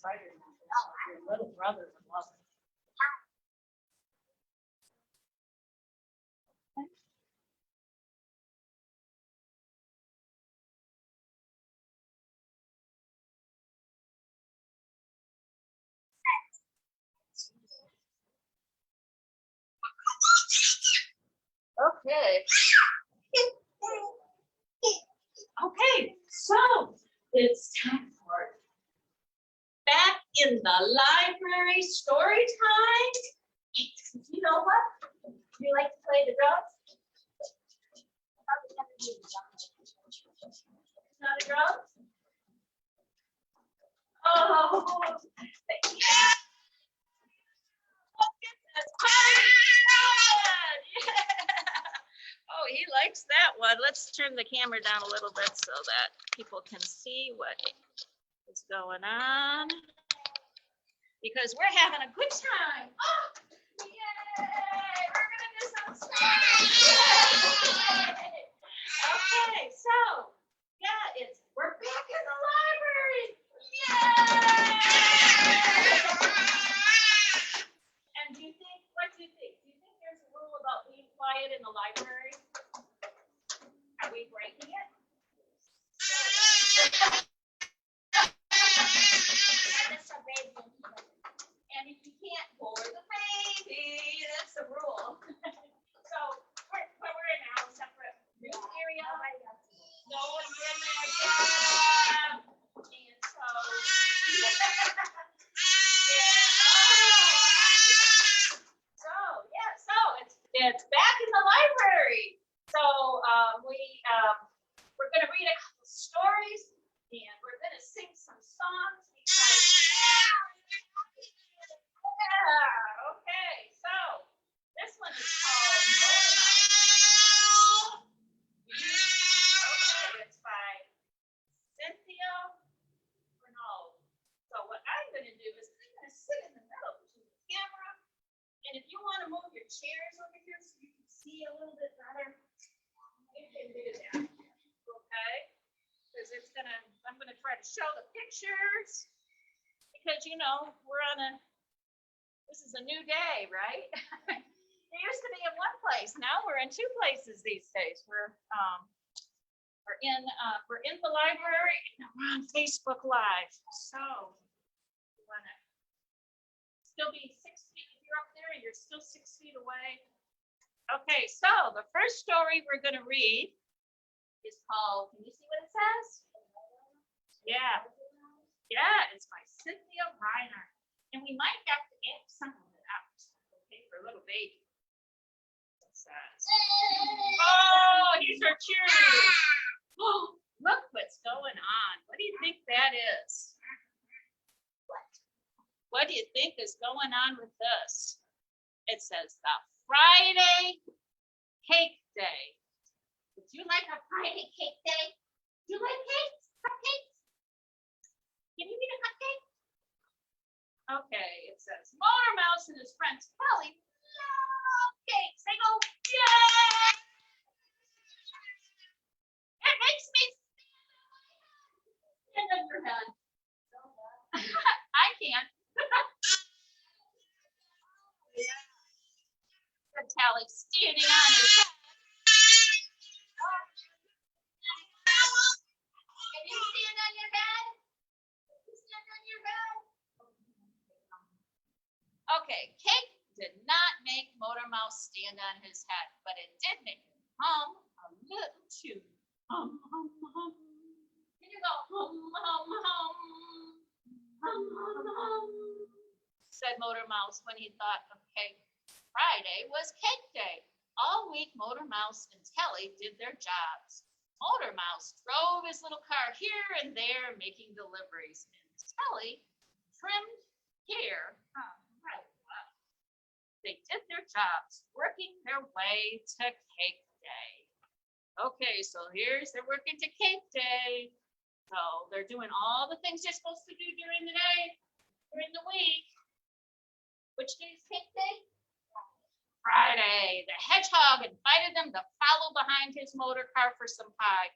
Your little brother would love it. Okay. Okay, so it's time for back in the library story time. You know what? Do you like to play the drums? Not a drum? Oh, yeah! Look at this party! Yeah! Oh, he likes that one. Let's turn the camera down a little bit so that people can see what is going on. Because we're having a good time. Oh, yay! We're gonna do some stuff. Okay, so yeah, we're back in the library. Yay! And what do you think? Do you think there's a rule about being quiet in the library? Are we breaking it? And if you can't bore the baby, that's the rule. So where we're in now, separate room area. No one's in there yet. And so it's back in the library. So we're gonna read a couple stories and we're gonna sing some songs because okay, so this one is called Motor Mouse. Okay, it's by Cynthia Renaud. So what I'm gonna do is I'm gonna sit in the middle between the camera, and if you want to move your chairs over here so you can see a little bit better, you can do that. Okay? Because I'm gonna try to show the pictures. Because this is a new day, right? It used to be in one place. Now we're in two places these days. We're in the library and we're on Facebook Live. So you want to still be 6 feet. If you're up there, you're still 6 feet away. Okay, so the first story we're going to read is called. Can you see what it says? Yeah. Yeah, it's by Cynthia Reiner. And we might have to get some of it out, okay, for little baby. It says, oh, here's our cheerleaders. Oh, look what's going on. What do you think that is? What do you think is going on with this? It says the Friday Cake Day. Would you like a Friday Cake Day? Do you like cakes? Cupcakes? Can you eat a cupcake? Okay, it says Motor Mouse and his friends Kelly love cakes. They go, yay! It makes me stand on your head. I can't. Kelly standing on his head. Can you stand on your head? Stand on your head. Okay, cake did not make Motor Mouse stand on his head, but it did make him hum a little tune. Hum, hum, hum. Can you go hum, hum, hum, hum, hum, hum, said Motor Mouse when he thought of cake. Friday was Cake Day. All week, Motor Mouse and Kelly did their jobs. Motor Mouse drove his little car here and there, making deliveries, and Kelly trimmed hair. They did their jobs, working their way to Cake Day. Okay, so they're working to Cake Day. So they're doing all the things you're supposed to do during the day, during the week. Which day is Cake Day? Friday. The hedgehog invited them to follow behind his motor car for some pie.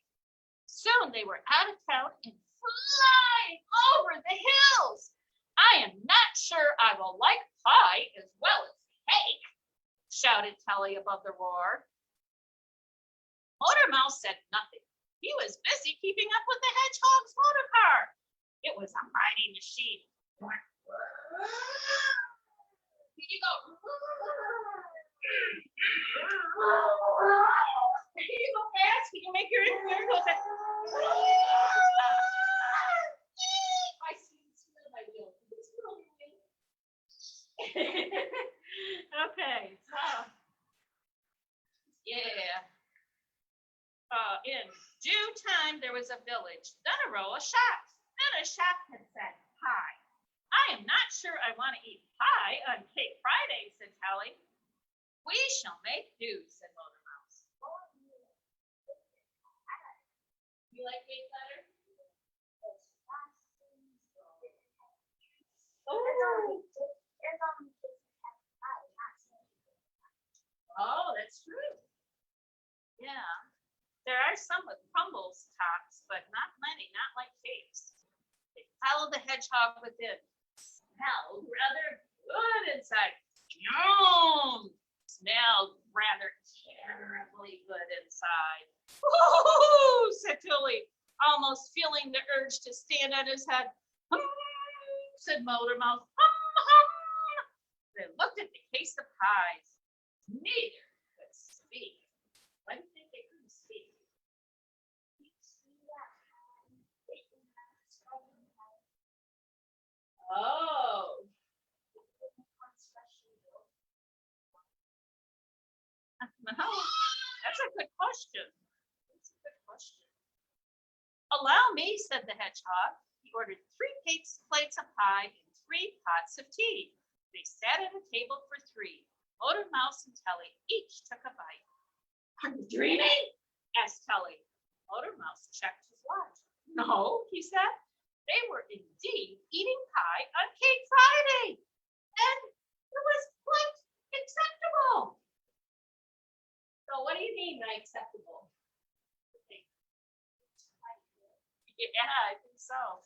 Soon they were out of town and flying over the hills. shouted Telly above the roar. Motor Mouse said nothing. He was busy keeping up with the hedgehog's motor car. It was a mighty machine. Here you go. Can you go fast? Can you make your ear go fast? I see the smell of my wheel. Okay, so yeah. In due time, there was a village, then a row of shops. Then a shop had said, "Pie. I am not sure I want to eat pie on Cake Friday," said Telly. "We shall make do," said Motor Mouse. You like cake better? Oh, that's true. Yeah. There are some with crumbles tops, but not many, not like cakes. They followed the hedgehog within. Smelled rather good inside. Yum! Smelled rather terribly good inside. Woo! Said Tilly, almost feeling the urge to stand on his head. Said Motor Mouth. They looked at the case of pies. Neither could speak. Why do you think they couldn't speak? Oh. No, that's a good question. That's a good question. "Allow me," said the hedgehog. He ordered 3 plates of pie and 3 pots of tea. They sat at a table for 3. Motor Mouse and Telly each took a bite. "Are you dreaming?" asked Telly. Motor Mouse checked his watch. "No," he said. They were indeed eating pie on Cake Friday, and it was quite acceptable. So what do you mean by acceptable? Yeah, I think so.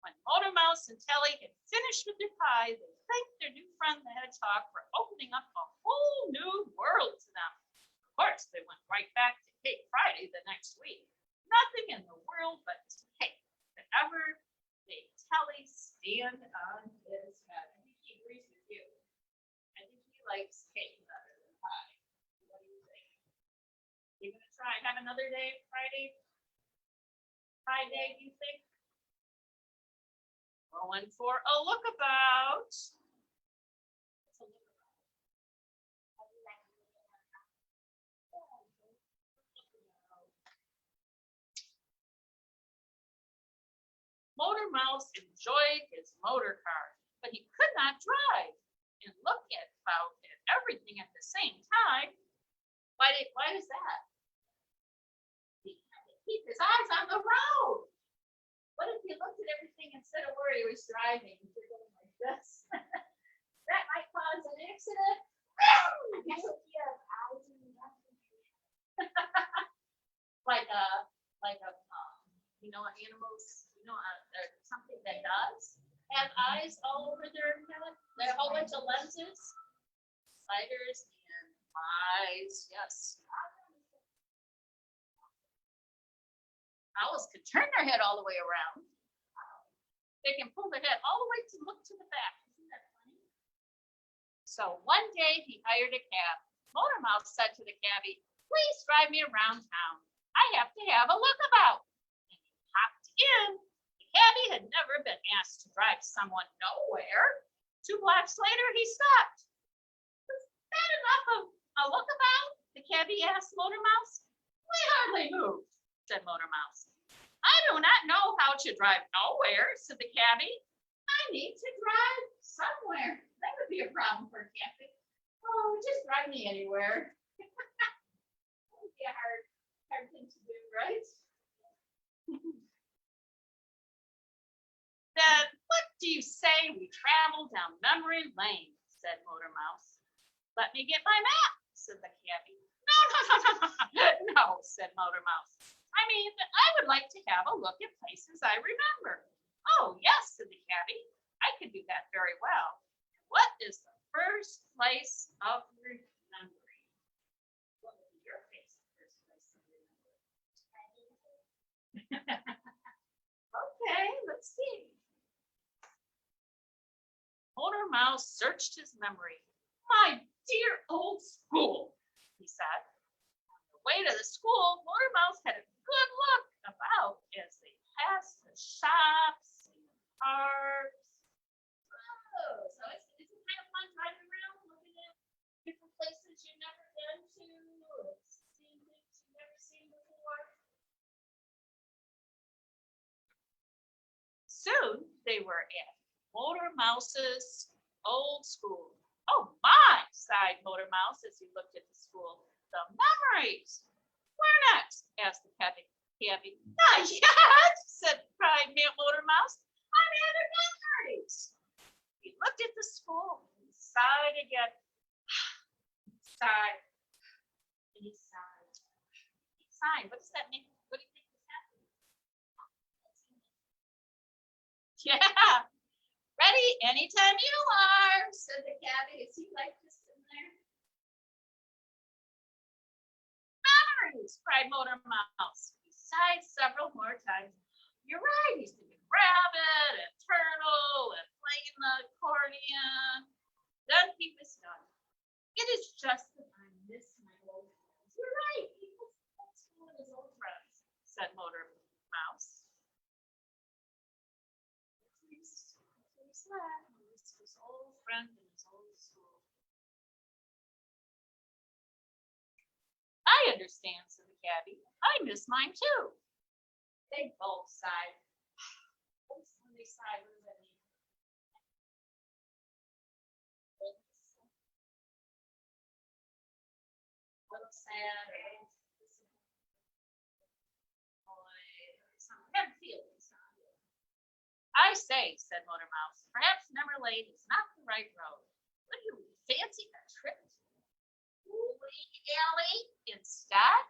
When Motor Mouse and Telly had finished with their pie, they thanked their new friend the hedgehog for opening up a whole new world to them. Of course, they went right back to Cake Friday the next week. Nothing in the world but cake that ever made Telly stand on his head. I think he agrees with you. I think he likes cake better than pie. What do you think? You gonna try and have another day, Friday? Friday, do you think? Going for a lookabout. Motor Mouse enjoyed his motor car, but he could not drive and look about at everything at the same time. Why is that? He had to keep his eyes on the road. What if he looked at everything instead of where he was driving? If you're going like this, that might cause an accident. like a animals, something that does have eyes all over their head. There are a whole bunch of lenses, spiders and flies. Yes. Owls can turn their head all the way around. They can pull their head all the way to look to the back. Isn't that funny? So one day he hired a cab. Motor Mouse said to the cabbie, "Please drive me around town. I have to have a lookabout." And he hopped in. The cabbie had never been asked to drive someone nowhere. 2 blocks later, he stopped. "Was that enough of a lookabout?" the cabbie asked Motor Mouse. "We hardly moved," said Motor Mouse. "I do not know how to drive nowhere," said the cabbie. "I need to drive somewhere." That would be a problem for a cabbie. "Oh, just drive me anywhere." That would be a hard thing to do, right? "Then what do you say we travel down memory lane?" said Motor Mouse. "Let me get my map," said the cabbie. No, said Motor Mouse. "I mean, I would like to have a look at places I remember." "Oh, yes," said the cabbie. "I could do that very well. What is the first place of remembering. What would be your first place of remembering? Okay, let's see. Motor Mouse searched his memory. My dear old school, he said. On the way to the school, Motor Mouse had a good look about as they passed the shops and the parks. Oh, so isn't it kind of fun driving around looking at different places you've never been to or seeing things you've never seen before? Soon they were at Motor Mouse's old school. Oh my, sighed Motor Mouse as he looked at the school. The memories. Where next? Asked the cabby. Not yet, cried Motor Mouse. I'm out of memories. He looked at the school and sighed again. Sighed. And he sighed. He sighed. What does that mean? What do you think is happening? Yeah. Ready anytime you are, said the cabby as he liked to sit there. Memories, cried Motor Mouse. He sighed several more times. You're right, he's thinking rabbit and turtle and playing the accordion. Then he was done. It is just that I miss my old friends. You're right, he was school with his old friends, said Motor Mouse. His old friend in his old school. I understand, said the cabby. I miss mine too. They both sighed. When they sighed, what does that mean? A little sad or some kind of feelings. I say, said Motor Mouse, perhaps Memory Lane is not the right road. Would you fancy a trip to Bowling Alley instead?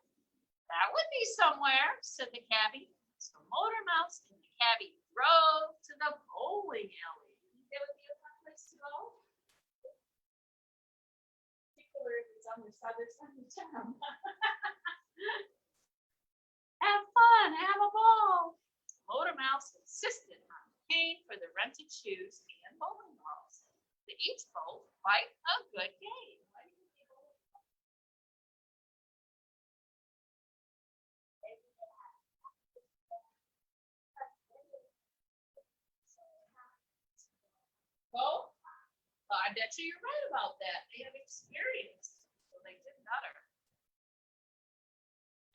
That would be somewhere, said the cabby. So Motor Mouse and the cabby drove to the bowling alley. That would be a fun place to go. Particularly if it's on the southern side of town. Have fun, have a ball. Motor Mouse insisted on paying for the rented shoes and bowling balls. They each bowled quite a good game. Well, I bet you're right about that. They have experience, so they did better.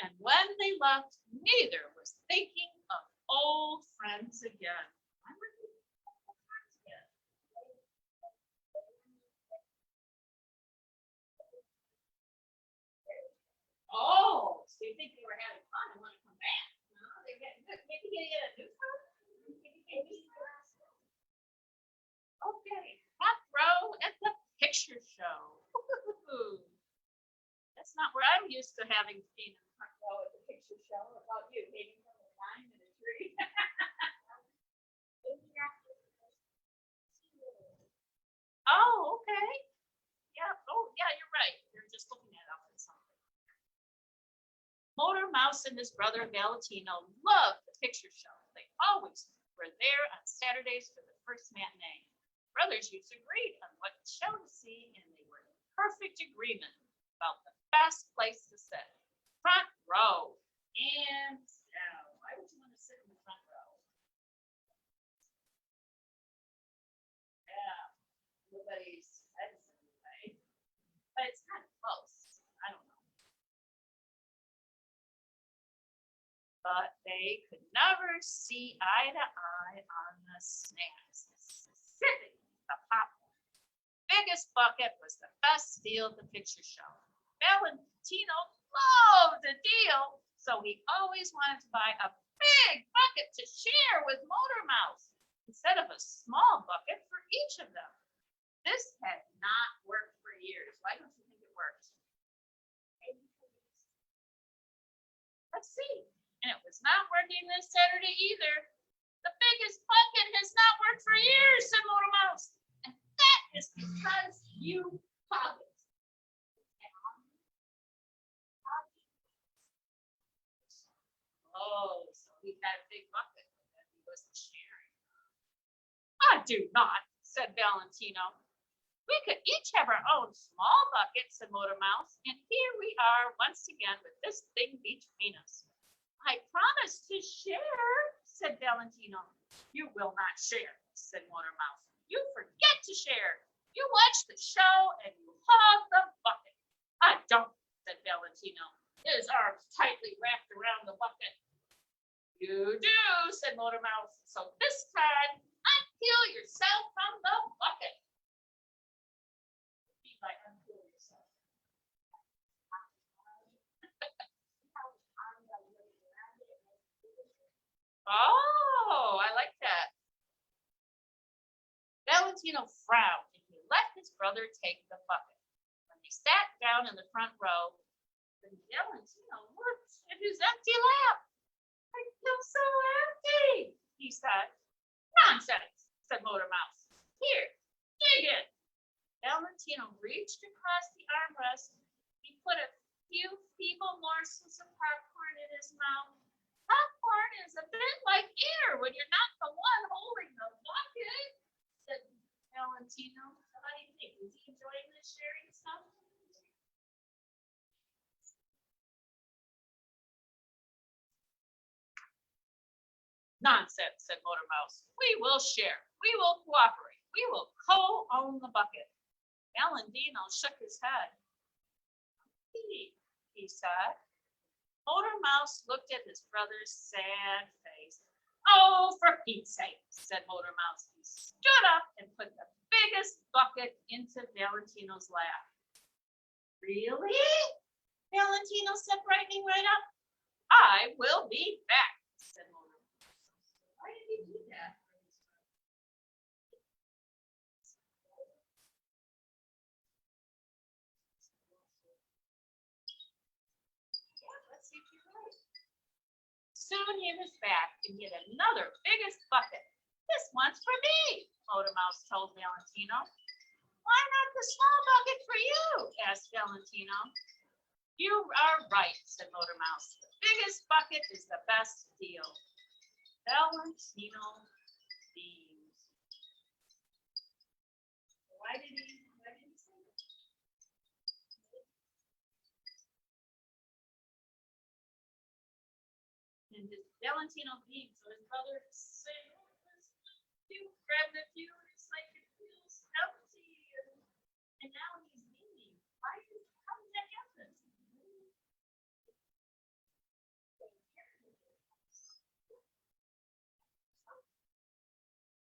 And when they left, neither was thinking of old friends again. Oh, so you think they were having fun and want to come back? No, they're getting good. Maybe getting a new car? Okay, front row at the picture show. That's not where I'm used to having been in the front row at the picture show. What about you? Maybe from a vine and a tree. Oh, okay. Yeah. Oh, yeah, you're right. You're just looking at up at something. Motor Mouse and his brother Valentino loved the picture show. They always were there on Saturdays for the first matinee. Brothers used to agree on what show to see, and they were in perfect agreement about the best place to sit. Front row. And why would you want to sit in the front row? Yeah, nobody's head's in the way. But it's kind of close. I don't know. But they could never see eye to eye on the snacks, specifically the popcorn. Biggest bucket was the best deal at the picture show. Valentino loved a deal, so he always wanted to buy a big bucket to share with Motor Mouse instead of a small bucket for each of them. This had not worked for years. Why don't you think it worked? Let's see. And it was not working this Saturday either. The biggest bucket has not worked for years, said Motor Mouse. And that is because you do not, said Valentino. We could each have our own small bucket, said Motor Mouse, and here we are once again with this thing between us. I promise to share, said Valentino. You will not share, said Motor Mouse. You forget to share. You watch the show and you hog the bucket. I don't, said Valentino, his arms tightly wrapped around the bucket. You do, said Motor Mouse. So this time, unpeel yourself from the bucket. By unpeel yourself. Oh, I like that. Valentino frowned and he let his brother take the bucket. When they sat down in the front row, then Valentino looked at his empty lap. I feel so empty, he said. Nonsense, said Motor Mouse. Here, dig it. Valentino reached across the armrest. He put a few feeble morsels of popcorn in his mouth. Popcorn is a bit like air when you're not the one holding the bucket, said Valentino. How do you think? Is he enjoying this sharing stuff? Nonsense, said Motor Mouse. We will share. We will cooperate. We will co-own the bucket. Valentino shook his head. He said. Motor Mouse looked at his brother's sad face. Oh, for Pete's sake, said Motor Mouse. He stood up and put the biggest bucket into Valentino's lap. Really? Valentino said, brightening right up. I will be back, said Motor Mouse. Why did he do that? Soon he was back and get another biggest bucket. This one's for me, Motor Mouse told Valentino. Why not the small bucket for you? Asked Valentino. You are right, said Motor Mouse. The biggest bucket is the best deal. Valentino beamed. Why did he say that? And Valentino beamed, so his brother said, you grabbed a few, and it's like it feels empty, and now he's beaming. How did that happen?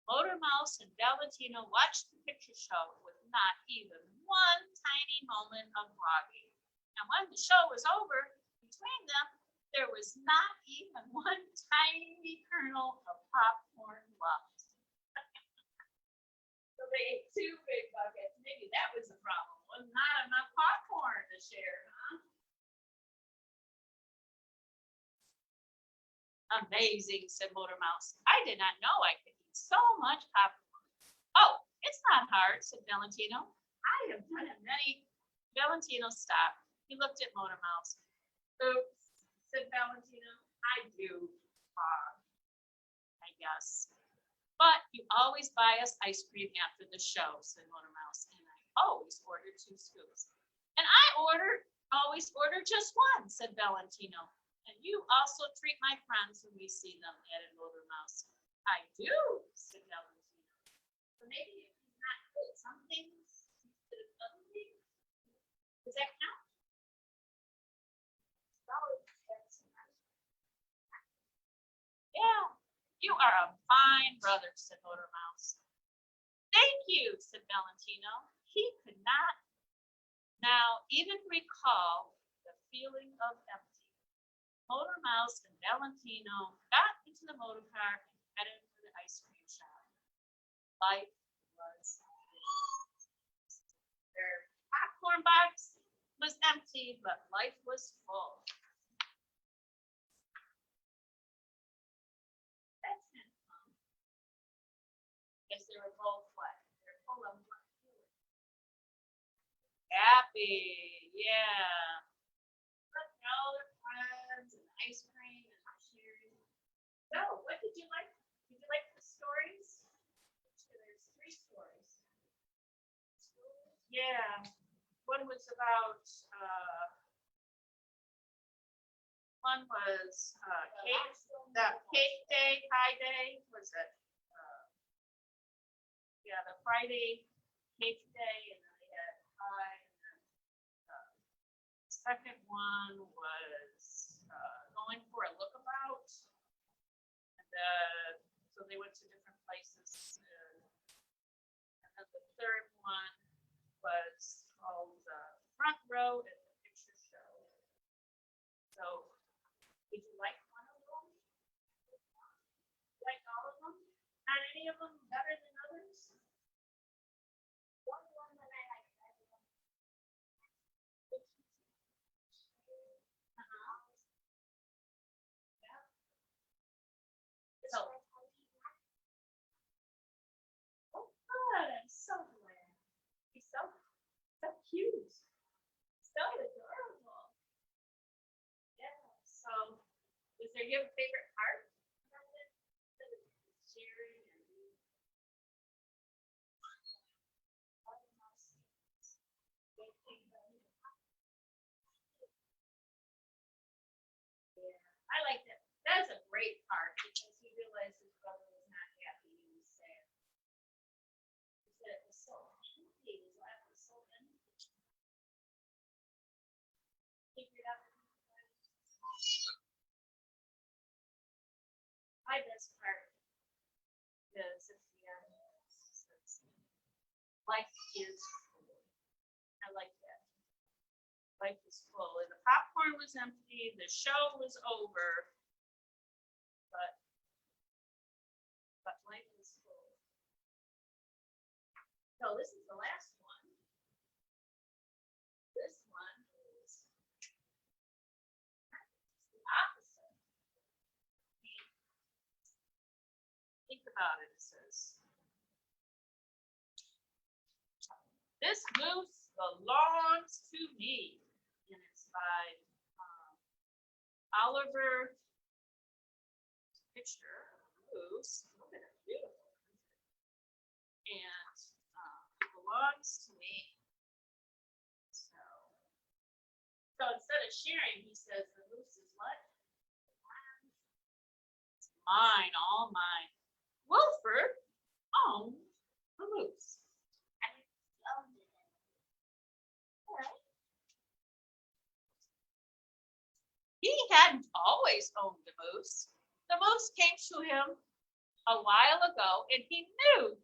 Motor Mouse and Valentino watched the picture show with not even one tiny moment of blogging. And when the show was over, between them, there was not even one tiny kernel of popcorn left. So they ate two big buckets. Maybe that was the problem. Was not enough popcorn to share, huh? Amazing, said Motor Mouse. I did not know I could eat so much popcorn. Oh, it's not hard, said Valentino. I have done it many. Valentino stopped. He looked at Motor Mouse. Oops, said Valentino. I do, I guess. But you always buy us ice cream after the show, said Motor Mouse, and I always order 2 scoops. And I always order just one, said Valentino. And you also treat my friends when we see them, added Motor Mouse. I do, said Valentino. So maybe if he's not good, some things instead of other things. Does that count? Yeah, you are a fine brother, said Motor Mouse. Thank you, said Valentino. He could not now even recall the feeling of empty. Motor Mouse and Valentino got into the motor car and headed for the ice cream shop. Life was full. Their popcorn box was empty, but life was full. That's kind of fun. Guess they were both what? They're full of what? Happy, yeah. Look at all their friends and ice cream and cheering. So, what did you like? Did you like the stories? There's Yeah, one was about, one was, cake, the cake day, pie day, was it? Yeah, the Friday cake day, and then they had pie, and then, second one was, going for a lookabout. And, so they went to different places, and then the third one was called Front Row at the Picture Show. So, did you like one of them? Like all of them? Not any of them better than others? One that I like better than yeah. So, oh, good. I'm so glad. He's so cute. So adorable. Yeah. So, is there your favorite part? Sharing and yeah, I like that. That's a great part because he realized his brother was not happy. He was sad. He said it was so empty. His life was so empty. Figured out my best part is at the end. Life is full. I like that. Life is full. And the popcorn was empty. The show was over. But life is full. So this is the last one. This one is the opposite. Think about it. It says, this moose belongs to me. And it's by Oliver Picture Moose. Look at it, beautiful. And it belongs to me. So instead of sharing, he says the moose is what? It's mine, all mine. Wilford owned the moose. And he owned it. Right. He hadn't always owned the moose. The moose came to him a while ago, and he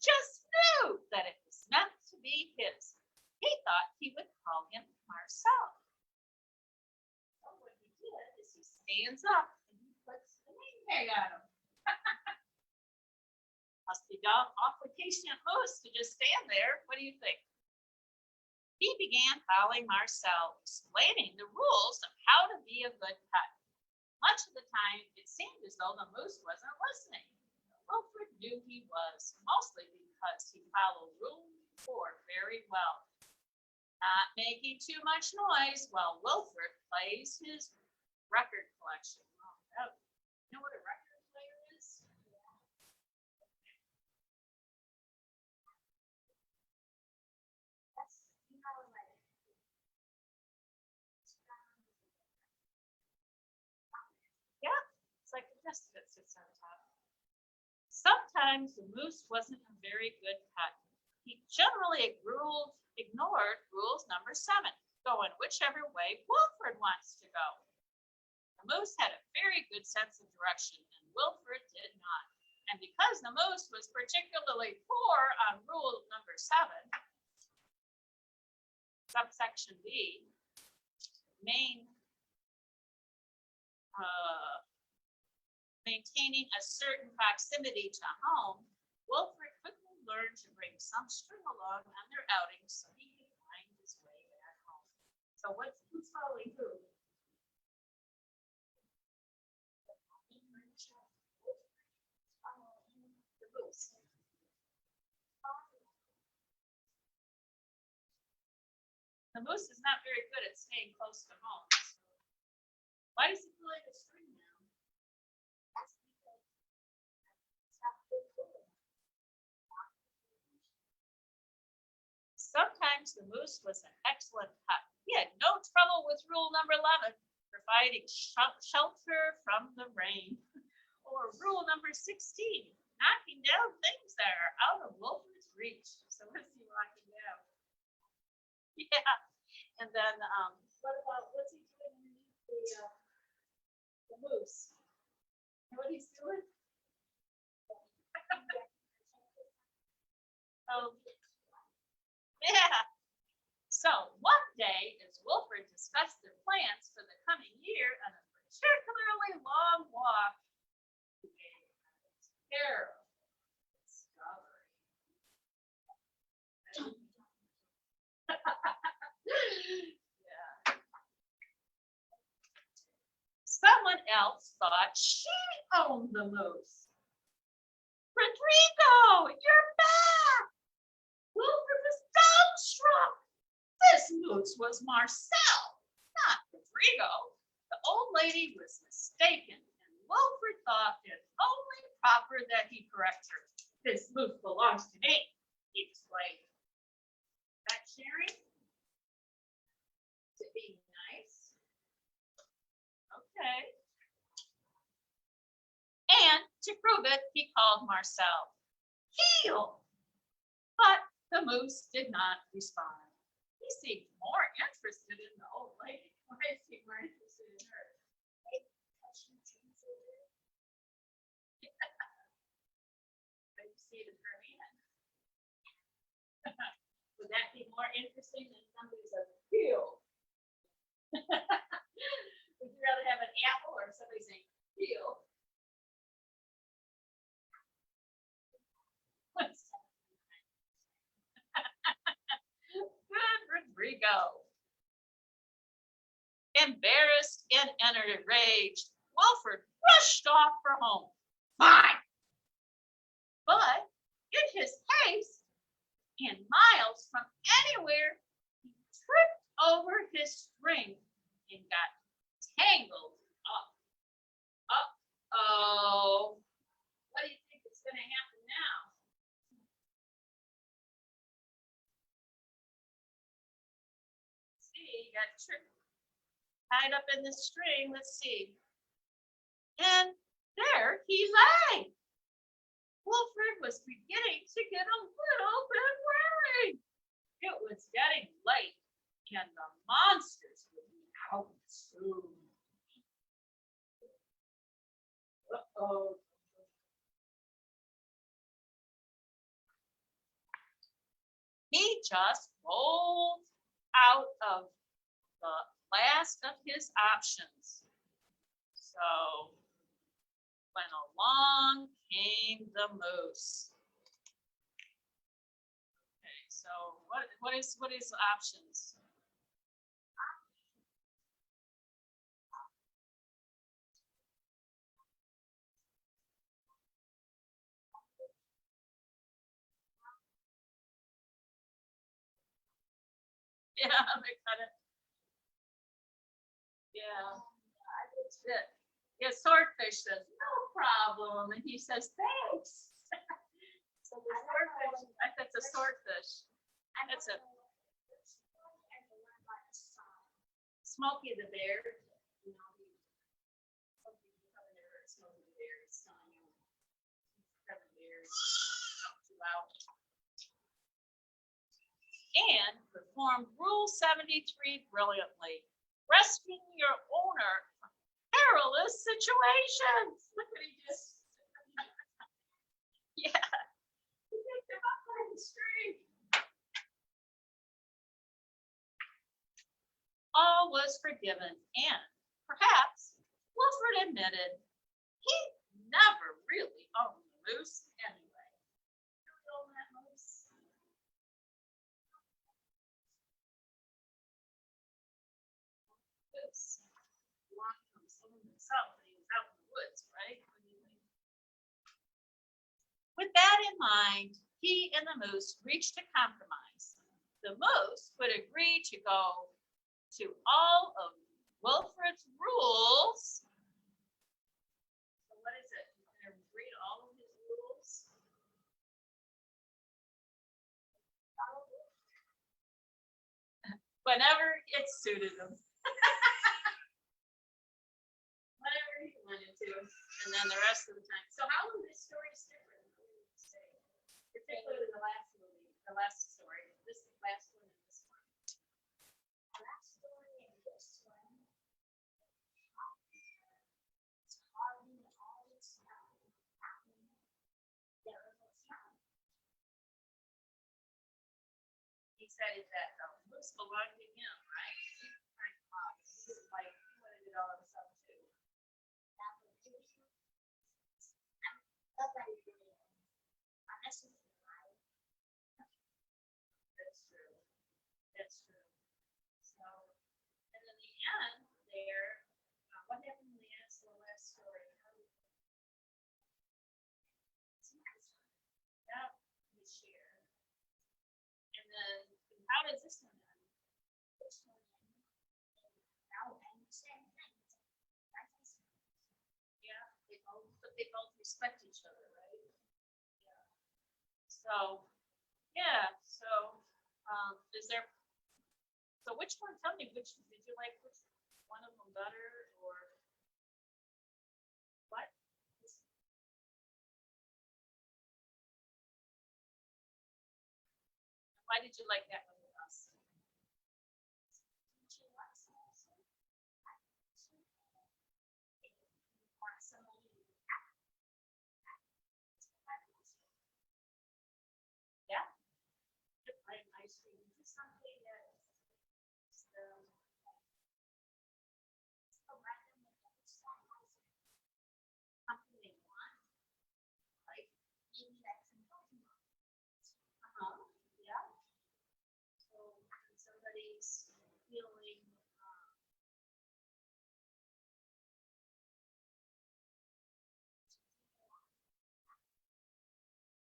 just knew that it was meant to be his. He thought he would call him Marcel. So what he did is he stands up and he puts the name tag on him. Must be awfully patient moose to just stand there. What do you think? He began calling Marcel, explaining the rules of how to be a good pet. Much of the time, it seemed as though the moose wasn't listening. Wilford knew he was, mostly because he followed Rule 4 very well. Not making too much noise while Wilford plays his record collection. Oh, you know what a record player is? Yeah, it's like a desk that sits on top. Sometimes the moose wasn't a very good pet. He generally ignored rules number 7, going whichever way Wilford wants to go. The moose had a very good sense of direction, and Wilford did not. And because the moose was particularly poor on rule number 7, subsection B, maintaining a certain proximity to home, Wilford quickly learned to bring some string along on their outings so he could find his way back home. So who's following who? The moose. The moose is not very good at staying close to home. Why does he feel like a string now? Sometimes times, the moose was an excellent pup. He had no trouble with rule number 11, providing shelter from the rain. Or rule number 16, knocking down things that are out of Wilfred's reach. So what is he knocking down? Yeah. And then what's he doing underneath the moose? You know what he's doing? Oh, yeah. So one day, as Wilfred discussed their plans for the coming year on a particularly long walk, he made a terrible discovery. Yeah. Someone else thought she owned the moose. Rodrigo, you're back! Wilfred was dumbstruck. This moose was Marcel, not Rodrigo. The old lady was mistaken, and Wilfred thought it only proper that he correct her. This moose belongs to me, he explained. That sharing? To be nice. Okay. And to prove it, he called Marcel heel. But the moose did not respond. He seemed more interested in the old lady. Why is he more interested in her? But you see the Korean. Would that be more interesting than somebody's a heel? Would you rather have an apple or somebody saying heel? Good Rodrigo. Embarrassed and enraged, Wilfred rushed off for home. Fine. But in his haste and miles from anywhere, he tripped over his string and got tangled up. Uh-oh. What do you think is going to happen now? See, you got tripped, tied up in the string. Let's see. And there he lay. Wilfred was beginning to get a little bit worried. It was getting late, and the monsters would be out soon. Uh-oh. He just rolled out of the last of his options. So when along came the moose. Okay, so what is options? Yeah, they cut it. Yeah, it's it. Yeah, swordfish says no problem, and he says thanks. So the swordfish, I think it's a swordfish. That's a Smokey the Bear. You know, Smokey the Bear is telling you Kevin Bear helped you out. And performed Rule 73 brilliantly, rescuing your owner from perilous situations. Look what he just. Yeah. He picked him up by the string. All was forgiven, and perhaps Wilfred admitted he never really owned the moose anyway. Really own that moose? Moose. Belonged from someone himself, and he was out in the woods, right? What do you think? With that in mind, he and the moose reached a compromise. The moose would agree to go to all of Wilfred's rules. So what is it? You're going to read all of his rules? whenever it suited him. Whenever he wanted to, and then the rest of the time. So how is this story different? Particularly the last movie, the last story, this last one and this one. The last story in this one, it's causing all this stuff happening. There was no sound. He said that the moose belonged to him, right? He was like, he wanted it all himself too. That was just, nobody really, unless it's alive. That's true. That's true. So, and in the end, there, what happened in the end of the last story? Yeah, we share. And then, how does this one end? This one, now and the same thing. Yeah, but they both respect each other, right? Yeah. So, yeah, so, is there, so which one, tell me, which, did you like which one of them better, or what? Why did you like that one with us? Yeah? Right, ice cream, just something that, something they want, right? Yeah. So when somebody's feeling,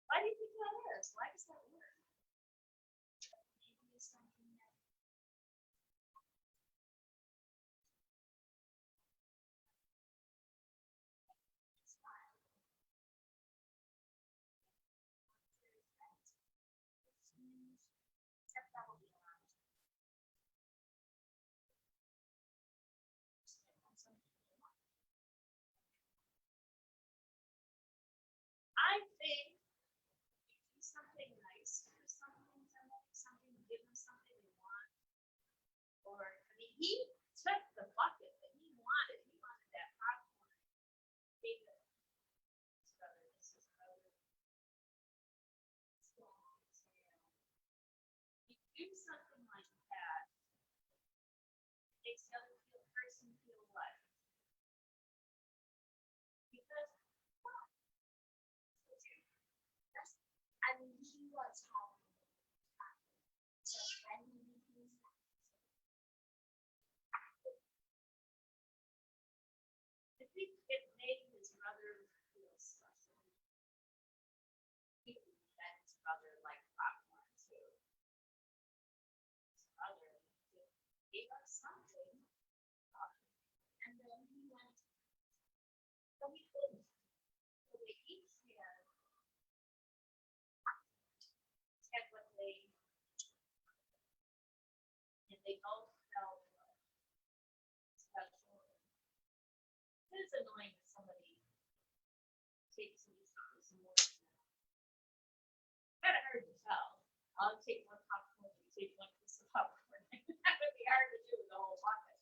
why do you think that is? Why does that work? Maybe it's something that is not. Except that will be around. I think you do something nice for something, give them something they want. Or, I mean, he took the bucket that he wanted that popcorn. Gave it to his brother, this is brother. You do something like that, it makes the other person feel what? Because, well, I mean, he was having so friendly. I think it made his brother feel special. He fed his brother like popcorn too. His brother gave us something, And then he went, but we couldn't. So they each had what they, and they both felt special. It is annoying if somebody takes me some more. Kind of hard to tell. I'll take one popcorn, you take one piece of popcorn. That would be hard to do with the whole bucket.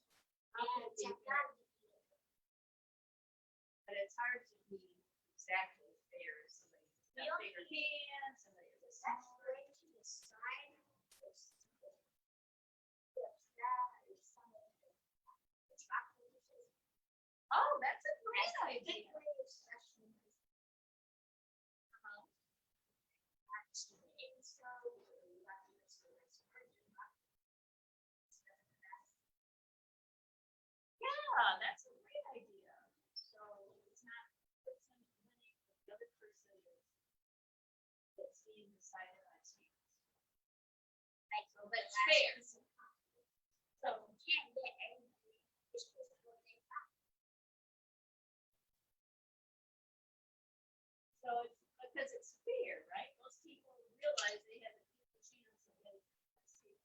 But it's hard to be exactly fair. Somebody's got bigger hands, somebody has a smaller. Oh, that's a great idea. Yeah, that's a great idea. So it's not person winning, but the other person is being decided on chance. Right, So that's fair. So you can't get angry. It's just what they thought. So it's because it's fair, right? Most people realize they have an equal chance of getting a seat.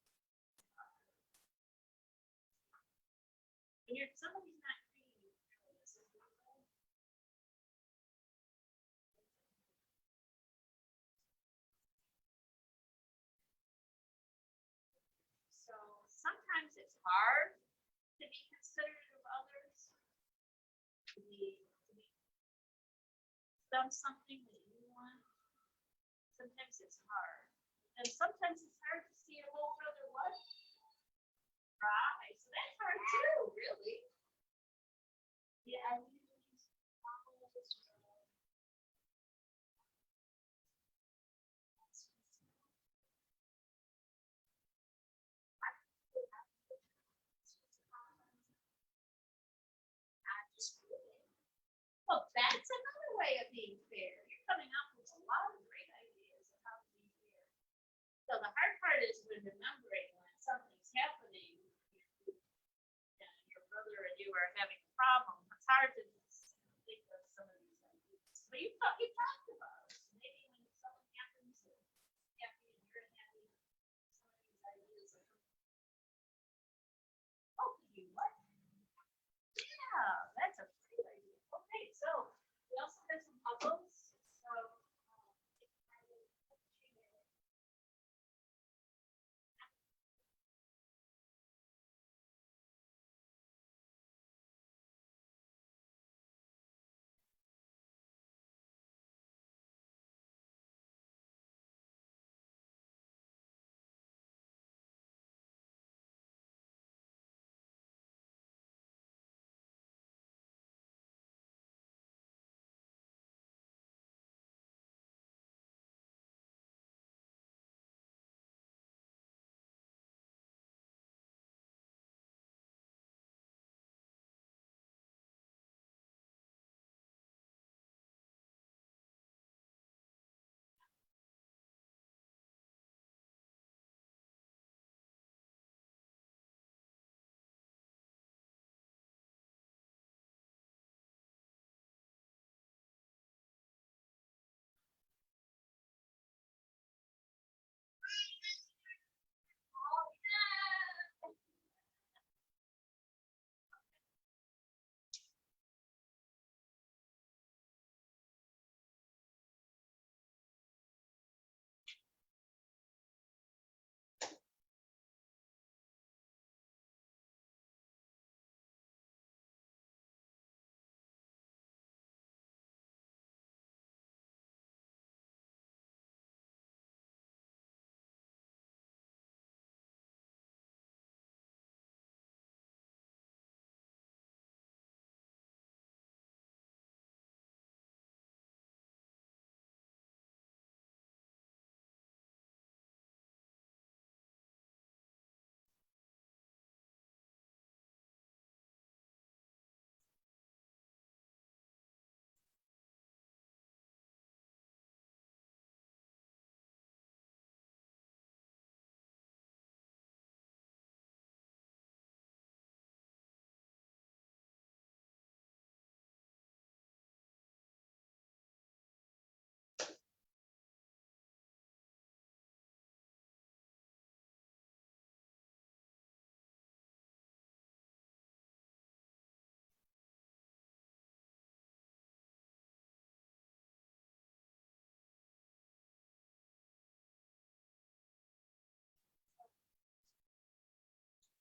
hard to be considerate of others? To be done something that you want? Sometimes it's hard. And sometimes it's hard to see your whole brother what? Right. So that's hard too, really. Yeah, I usually just follow this road. Well, that's another way of being fair. You're coming up with a lot of great ideas of how to be fair. So the hard part is when remembering when something's happening and your brother and you are having a problem. It's hard to think of some of these ideas. But you talked about it. Maybe when something happens and happy and you're happy, some of these ideas are helping you. What? Yeah, that's a great idea. Okay, so we also have some puzzles. So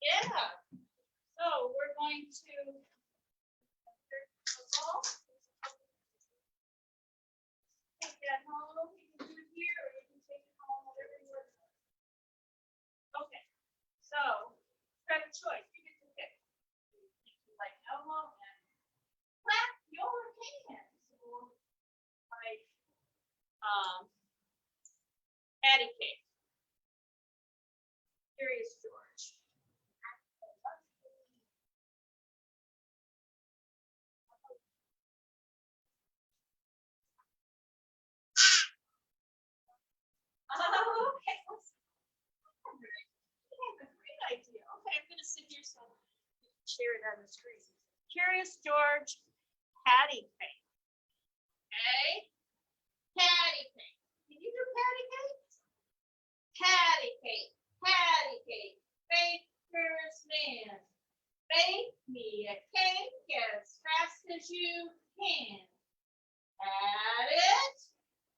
yeah. So we're going to take that home. You can do it here or you can take it home, whatever you want. Okay. So try a choice. You get to pick. If you like elbow and clap your hands. Or like patty cake. Curious George. Oh, okay. That's a great idea. Okay, I'm gonna sit here so you can share it on the screen. Curious George, patty cake. Okay? Patty cake. Can you do patty cake? Patty cake. Patty cake. Baker's man. Bake me a cake as fast as you can. Add it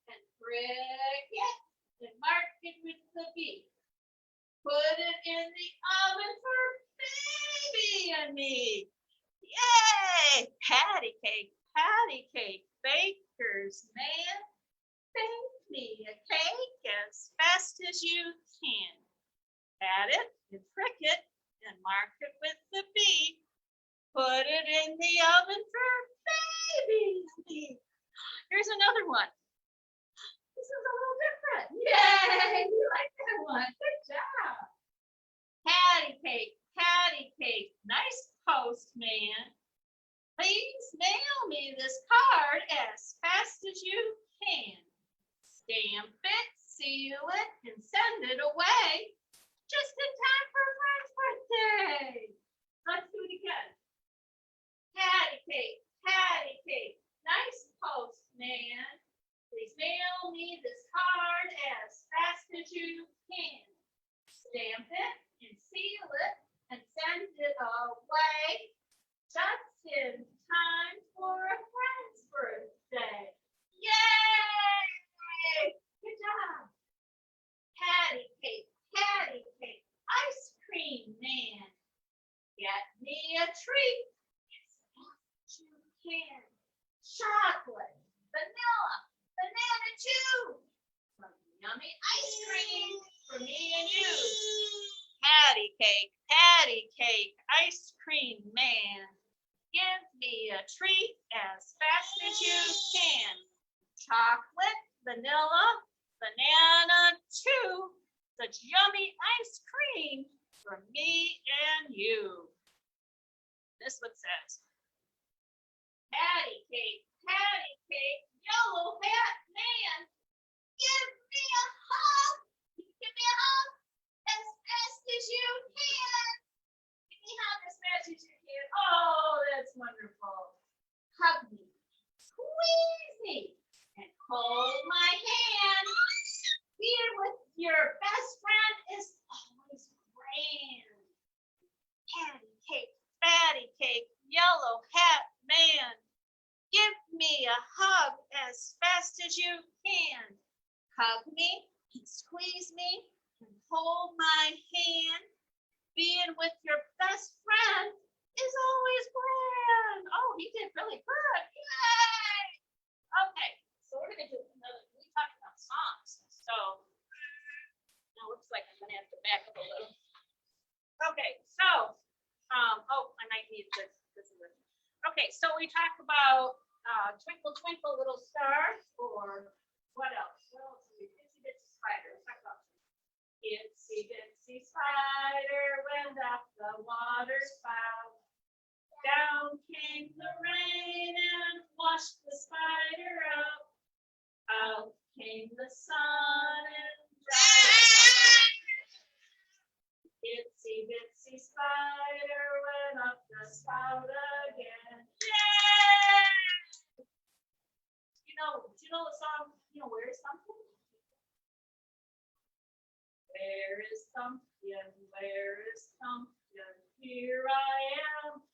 and prick it and mark it with the beat. Put it in the oven for and me. Yay! Patty cake, bakers, man. Bake me a cake as fast as you can. Add it and prick it and mark it with the B. Put it in the oven for baby. Here's another one. This is a little different. Yay! You like that one. Good job. Patty cake, nice postman. Please mail me this card as fast as you can. Stamp it, seal it, and send it away. Just in time for a friend's birthday. Let's do it again. Patty cake, nice postman. Please mail me this card as fast as you can. Stamp it and seal it and send it away. Just in time for a friend's birthday. Yay! Good job. Patty cake, ice cream man. Get me a treat as fast as you can. Chocolate, vanilla, banana chew. Some yummy ice cream for me and you. Patty cake, ice cream man. Give me a treat as fast as you can. Chocolate, vanilla, banana chew. Such yummy ice cream for me and you. This one says, Patty cake, yellow hat man. Give me a hug. Give me a hug as fast as you can. Give me a hug as fast as you can. Oh, that's wonderful. Hug me, squeeze me, and hold my hand. Being with your best friend is always grand. Patty cake, yellow hat man. Give me a hug as fast as you can. Hug me and squeeze me and hold my hand. Being with your best friend is always grand. Oh, he did really good. Yay! Okay, so we're gonna do another, we talked about songs. So now it looks like I'm gonna have to back up a little. Okay, so I might need this. Okay, so we talk about Twinkle Twinkle Little Star, or what else? Well, Itsy Bitsy Spider. Let's talk about Itsy Bitsy Spider went up the water spout. Down came the rain and washed the spider out. Out came the sun and dried. Itsy Bitsy Spider went up the spout again. Yay! Do you know the song, Where is Pumpkin? Where is Pumpkin? Where is Pumpkin? Here I am.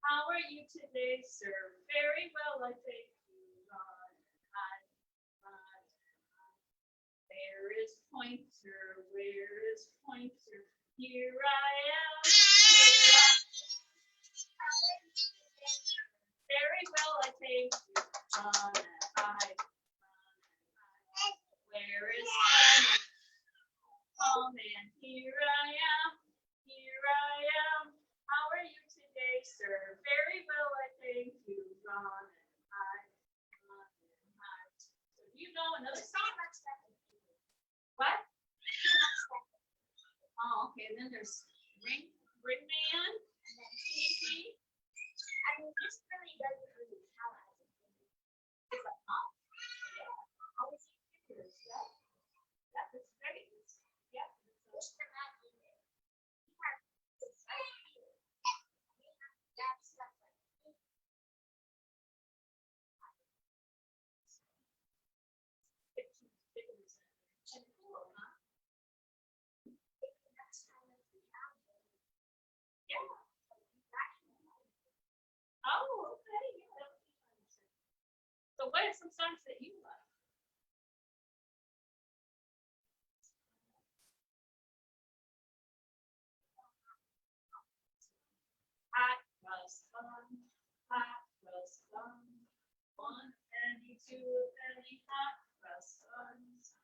How are you today, sir? Very well, I thank you. Run and hide. Where is Pointer? Where is Pointer? Here I am. Very well, I thank you. Run and hide. Where is Tom? And here I am. How are you today, sir? Very well, I thank you. Run and hide. So do you know another song? What? Oh, okay. And then there's Ring Man. And then Pinky. I mean, this really doesn't really count as a thing. It's a pop. Yeah. Always figures. Yeah. That was great. Yeah. Push them out in there. We have this right here. We have that stuff like this. Figures. And cool, huh? That's kind of the challenge. Yeah. Oh, okay. Yeah, that would be fun. So what are some songs that you love? to a fairly hot croissant.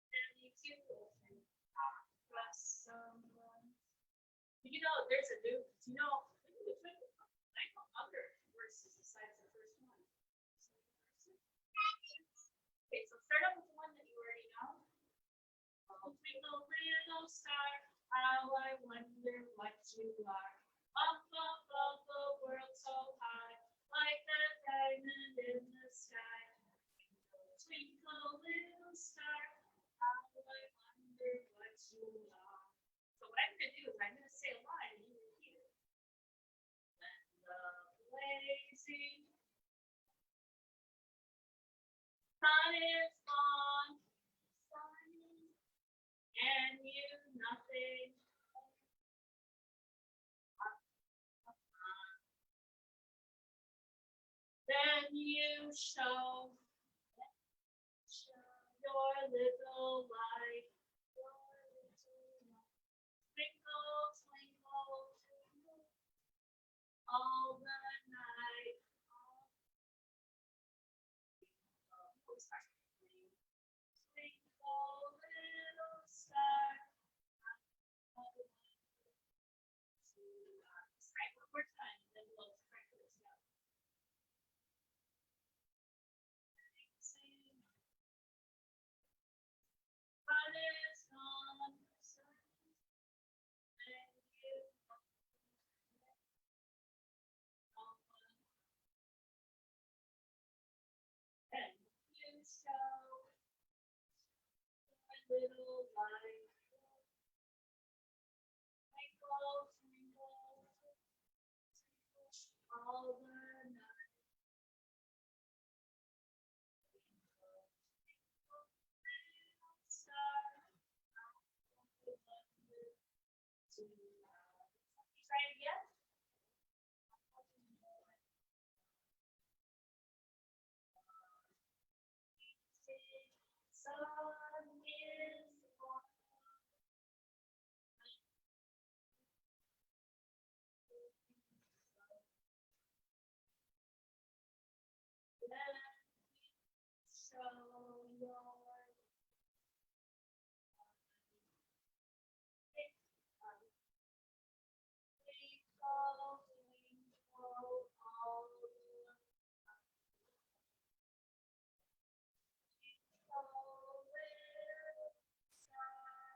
Fairly to a hot croissant. You know, there's a new, you know, I know other verses besides the first one. Okay, so start off with the one that you already know. Oh, twinkle little star, how I wonder what you are. Up above the world so high, like a diamond in the sky. Twinkle little star, how I wonder what you are. So what I'm gonna do is I'm gonna say a line and you repeat it. When the blazing sun is gone, sunny, and you nothing. Then you show your little light. Twinkle, twinkle, twinkle, all the night. Twinkle, little star. Right, one more time, and then we'll practice this out. Sing. Sun is gone, and you and you show a little light. Twinkle, twinkle, all the night. Star, try it again. Sun is gone. Show your twinkle, twinkle, all the twinkle, little star.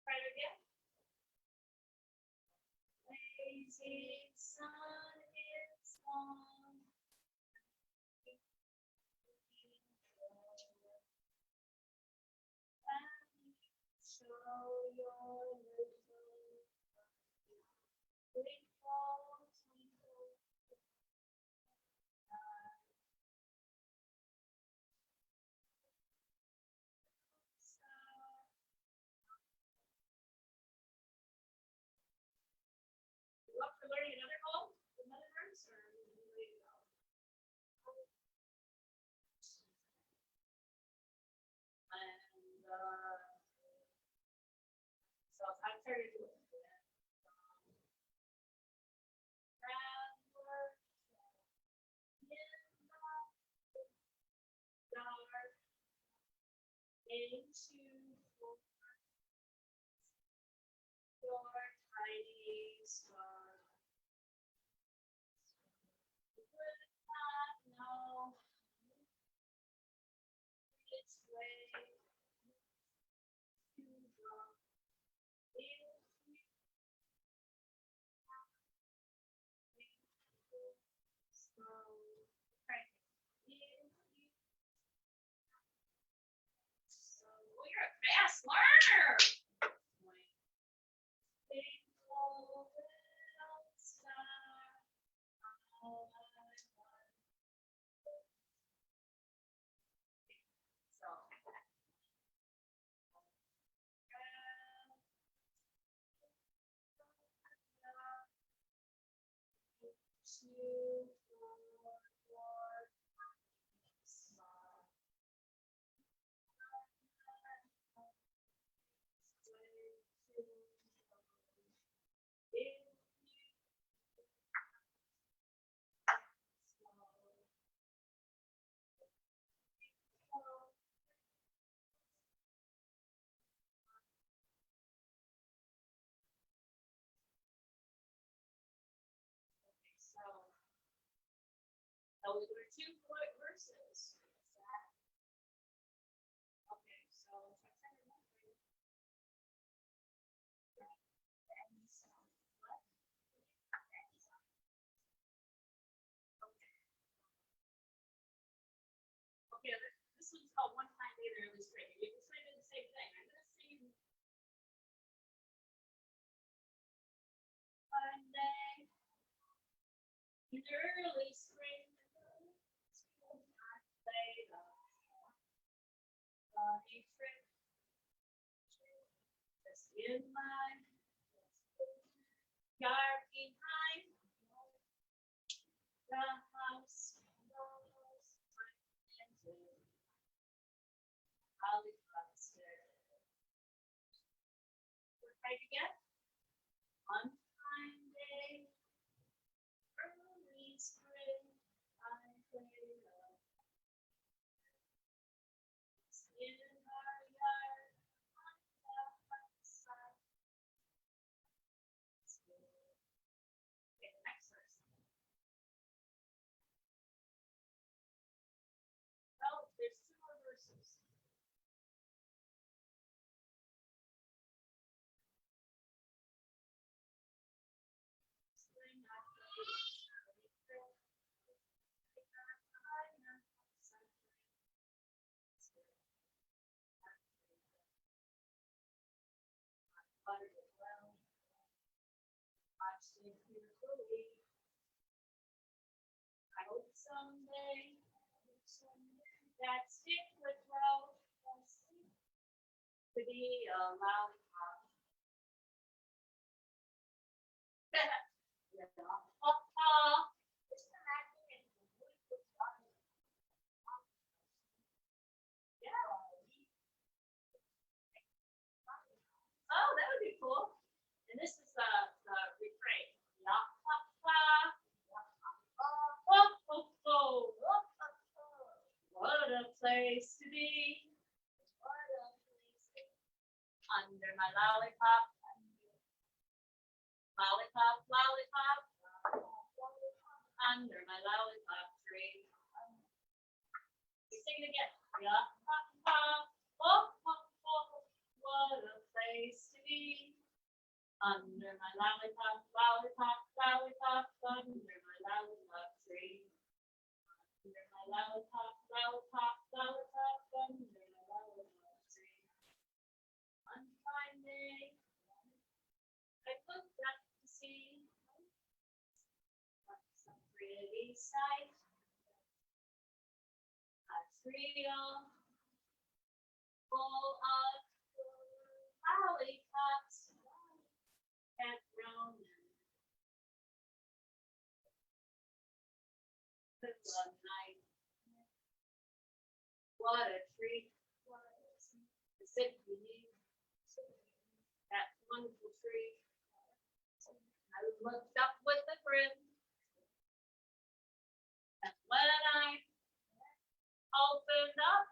Try it again. Blazing sun is on. Show your little twinkle, twinkle, star. You up for learning another poem? Another verse, or are you ready to go? And so I'm trying to do it. Groundwork in the dark into your tiny star. Would not know which way to go. If you slow, right? If you so, well, you're a fast learner. Twinkle, little star, how I wonder. So, So we learned two verses. Okay, so I'm trying to remember. Okay, this one's called One Time Later Illustrated. You can say the same thing. I'm gonna sing one day in early spring. I played a funny trick just in my yard behind the house. Right again. One fine day, early spring, I played in our yard on the outside. Okay, next verse. Oh, there's two more verses. I hope someday that stick would grow to be a lollipop. Yeah. Just imagine if the wood was on the Yeah. Oh, that would be cool. And this is the refrain. Yeah, ha, ha. Oh, oh, oh. What a place to be. Under my lollipop. Lollipop, lollipop. Under my lollipop tree. You sing it again. Yeah, ha, ha. Oh, oh, oh. What a place to be. Under my lollipop, lollipop, lollipop, under my lollipop tree. Under my lollipop, lollipop, lollipop, under my lollipop tree. One fine day, I looked up to see some pretty sight. A trio full of lollipops had grown in the night. What a treat to sit beneath that wonderful tree. I looked up with a grin. And when I opened up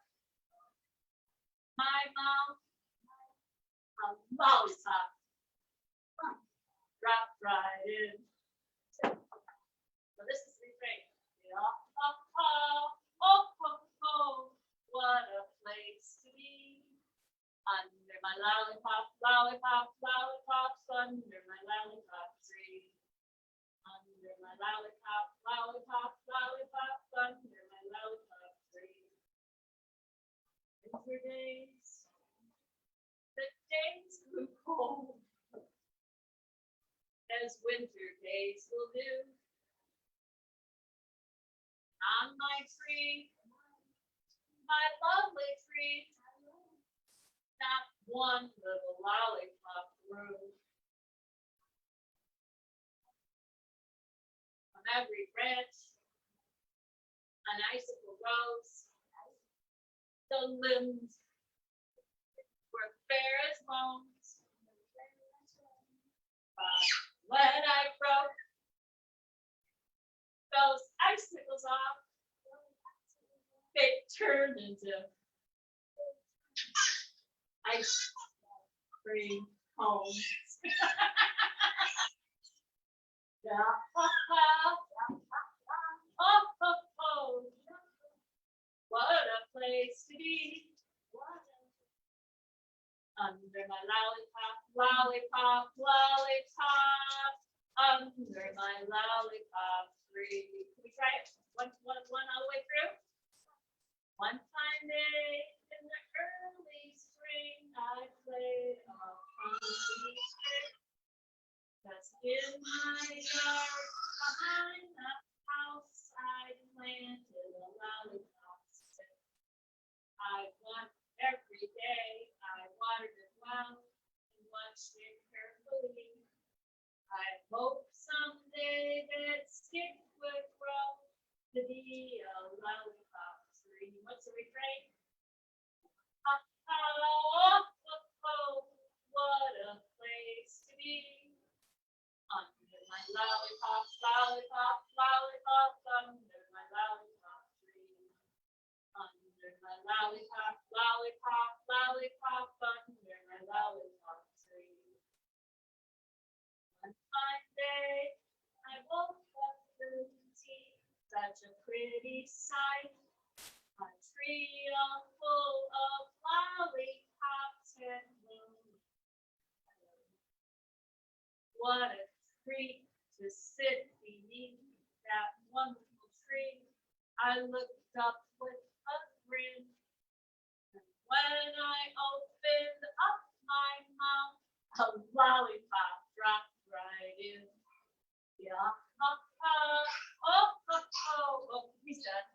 my mouth, a lollipop dropped right in. So this is the refrain. Yeah, oh, oh, oh, oh, oh, what a place to be. Under my lollipop, lollipop, lollipops, under my lollipop tree. Under my lollipop, lollipop, lollipop, under my lollipop tree. Winter days, the days grew cold, as winter days will do. On my tree, my lovely tree, not one little lollipop grew. On every branch, an icicle rose. The limbs were bare as bones. But when I broke those icicles off, they turned into ice cream cones. Yeah. Oh, oh, oh, place to be. Under my lollipop, lollipop, lollipop. Under my lollipop tree. Can we try it? One all the way through. One fine day in the early spring, I played a funky trick. Just in my yard, behind the house, I planted a lollipop stick. I want every day, I watered it well and watched it carefully. I hope someday that stick would grow to be a lollipop tree. What's the refrain? Oh, oh, oh, oh, what a place to be. Under my lollipop, lollipop, lollipop, under my lollipop tree. Under my lollipop, lollipop, lollipop, under my lollipop tree. One fine day, I woke up to see such a pretty sight. A tree all full of lollipops and bloom. What a treat to sit beneath that wonderful tree. I looked up with a grin. And when I opened up my mouth, a lollipop dropped right in. Yeah, oh, oh, oh, oh, oh, oh, he said,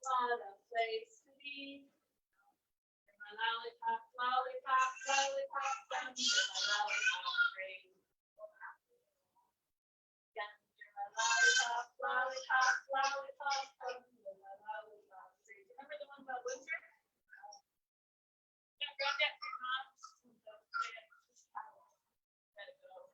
what a place to be. My lollipop, lollipop, lollipop, under my lollipop tree. Under my lollipop, lollipop, lollipop, under my lollipop tree. Remember the one about Windsor? Yeah, grab that for your mom. Let it go.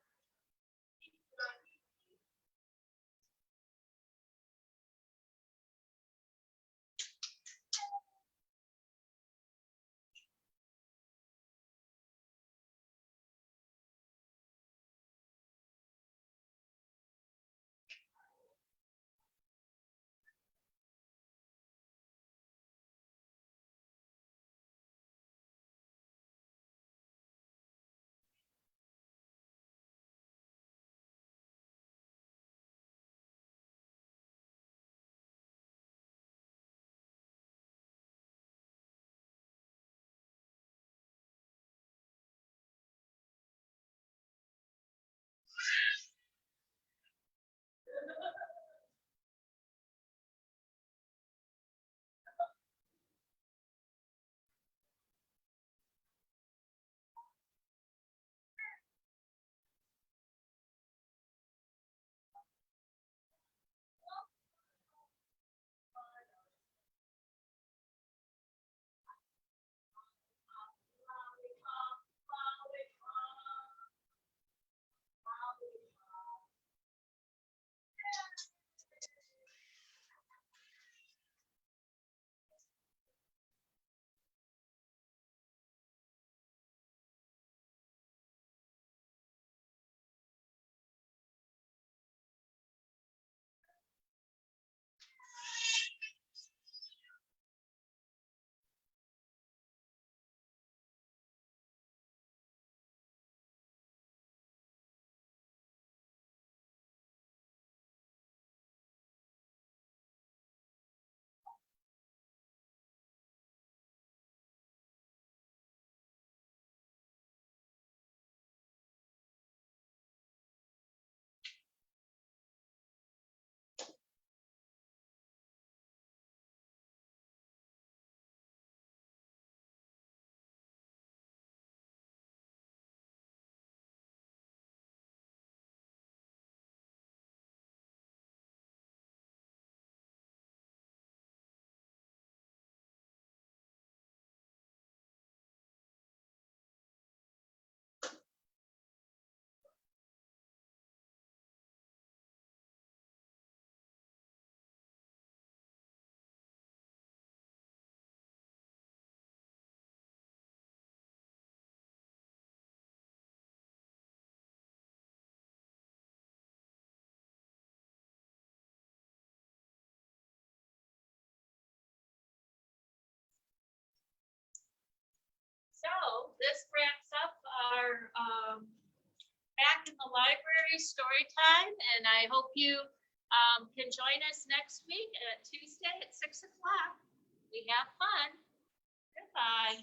this wraps up our back in the library story time, and I hope you can join us next week at Tuesday at 6 o'clock. We have fun. Goodbye.